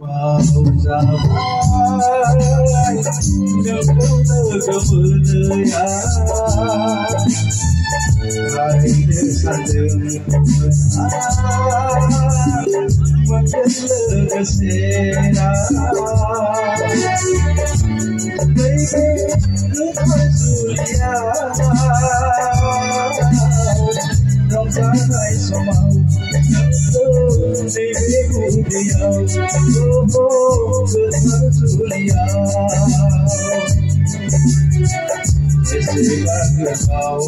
Wow, Zawai, kemuliaan hari desandeng makin kesera, baby, lupa sulia, ramai semau. Baby, dia, oh, bersulia. Istilah kau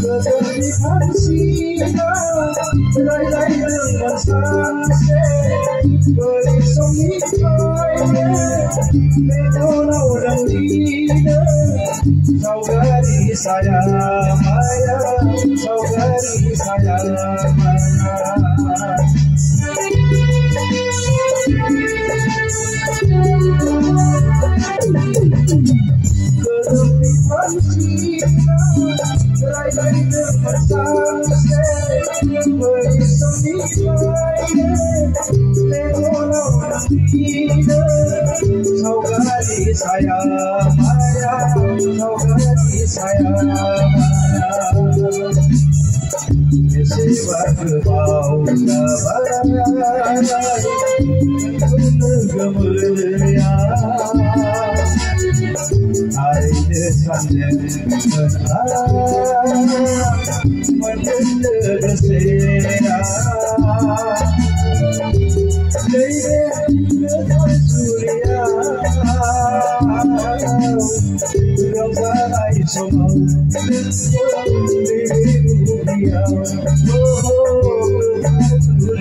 keterlihat sinar rai-rai dengan sunset berisong hidupnya metona orang dina saudari saya Maya saudari saya Maya keterlihat sinar rai-rai dengan sunset berisong hidupnya metona orang dina saudari saya Maya saudari saya Maya Sewa kebau sabar kemuliaan hari desandeng makin kesera, baby, lupa sulia, ramai semau. Dia, oh, bersulia.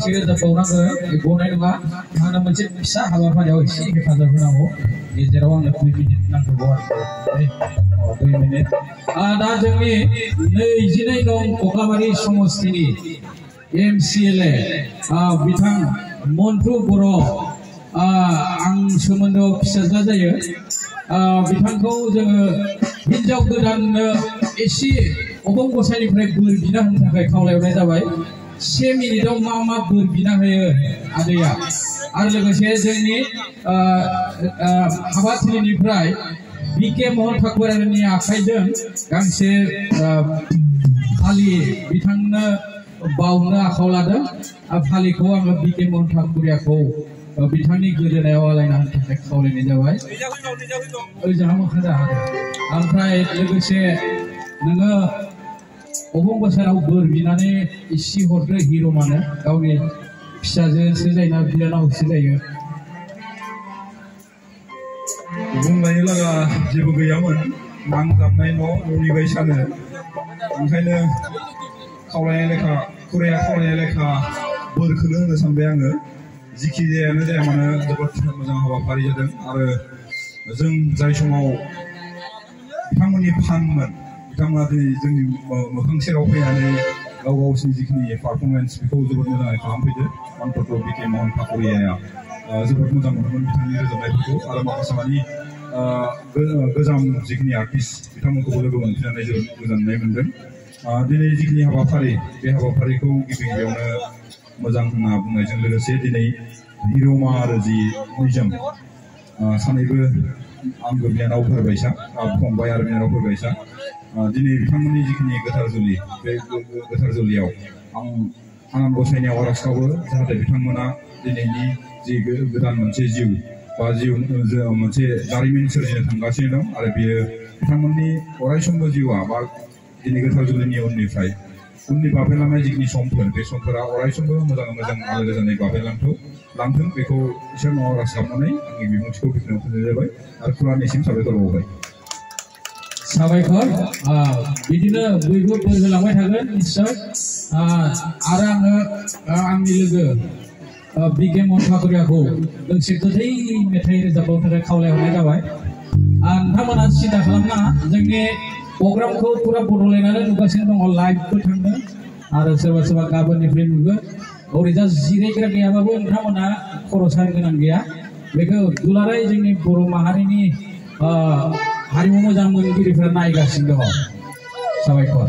Sudah orang ibu naik mak, mana mencet bisa haluan isi kita dah pernah di jerawang 2 minit nang keluar, 2 minit. Ada jengni, ini dong Kokamari Somostini, MCLA, bitang Montu Boro, ang somondo bisa saja ya, bitangku jangan हिन्जाव गोदाननो एसे अबं गसाइनिफ्राय बोर बिना होनो थाखाय खावलायहरनाय जाबाय 1 मिनिटाव मा बोर बिना होयो आदैया आरो लोगोसे जोंनि हाबाथिलिनिफ्राय बिके महन ठाकुरानि आखाइजों गांसे फालि बिथांनो बावनो आखायाव लादों फालिखौ आङो बिके महन ठाकुरियाखौ बिथांनि गोदोनायाव आलायना होनो थाखाय खावलायनाय जाबाय ओजोंहा मोखां ओमफ्राय लोगोसे नोङो अबं बोसोराव बोर बिनानै इसे हरदो हिर'मानो गावनि फिसाजोसो जायोना बिनानावसो जायो बुंलायनो लागा जेबो गैयामोन नांजाबनाय न'नि बायसानो ओंखायनो खावलायनाय लेखा खुराया खावलायनाय लेखा बोरखौनो होनो सानबाय आङो जिखि जायानो जाया मानो जोबोद मोजां हाबाफारि जादों आरो जों जाय समाव बिथांमोननि फानमोन बिथांमोना दिनै जोंनि मोखां सेराव फैनानै गाव गावसिनि जिखिनि पारफरमेन्स बेखौ जोबोद मोजाङै खालामफैदो अन्तत बिके महन ठाकुरियाया जोबोद मोजां मोनोमोन बिथांनि रोजाबनायफोरखौ आरो माखासे मानि गोजाम जिखिनि आर्टिस्ट बिथांमोनखौबो लोगो मोनफिननानै जोबोद गोजोननाय मोनदों दिनै जिखिनि हाबाफारि बे हाबाफारिखौ गिबियावनो मोजां होनना बुंनायजों लोगोसे दिनै हिर'मा आरो जि निजोम सानैबो आंगो बिनानावफोर बायसा फंबाय आरो बिनानावफोर बायसा दिनै बिथांमोननि जिखिनि गोथार जुलि बे गोथार जुलियाव आं आनान गसाइनियाव आरज गाबो जाहाथे बिथांमोना दिनैनि जि गोदान मोनसे जिउ बा मोनसे जारिमिन सोरजिनो थांगासिनो दं आरो बेयो बिथांमोननि अरायसमबो जिउआ बा दिनै गोथार जुलिनि उननि बाबेलांनाय जिखिनि समफोर बे समफोरा अरायसमबो मोजाङै मोजां आलो गोजोनै बाबेलांथों बेखौ इसोरनाव आरज गाबनानै आंनि बिबुंथिखौ बेखिनियाव फोजोबनाय जाबाय आरो खुलानिसिम साबायखर बावबाय साबायखर बिदिनो बयबो बोर होलांबाय थागोन निश्चय आरो आङो आंनि लोगो बिके महन ठाकुरियाखौ दोंसे गोदै मेथाइ रोजाबबावनो थाखाय खावलायहरनाय जाबाय नोंथांमोना सिन्था खालामनाङा जोंनि प्रग्रामखौ पुरा बड'लेण्डआनो नुगासिनो दङ लाइभबो थांदों आरो सोरबा गाबोननिफ्राय नुगोन ओरैजा जिरायग्रा गैयाबाबो नोंथांमोना खर' सानो गोनां गैया बेखौ दुलाराय जोंनि बर' माहारिनि हारिमु मोजां मोनगिरिफोरा नायगासिनो दङ साबायखर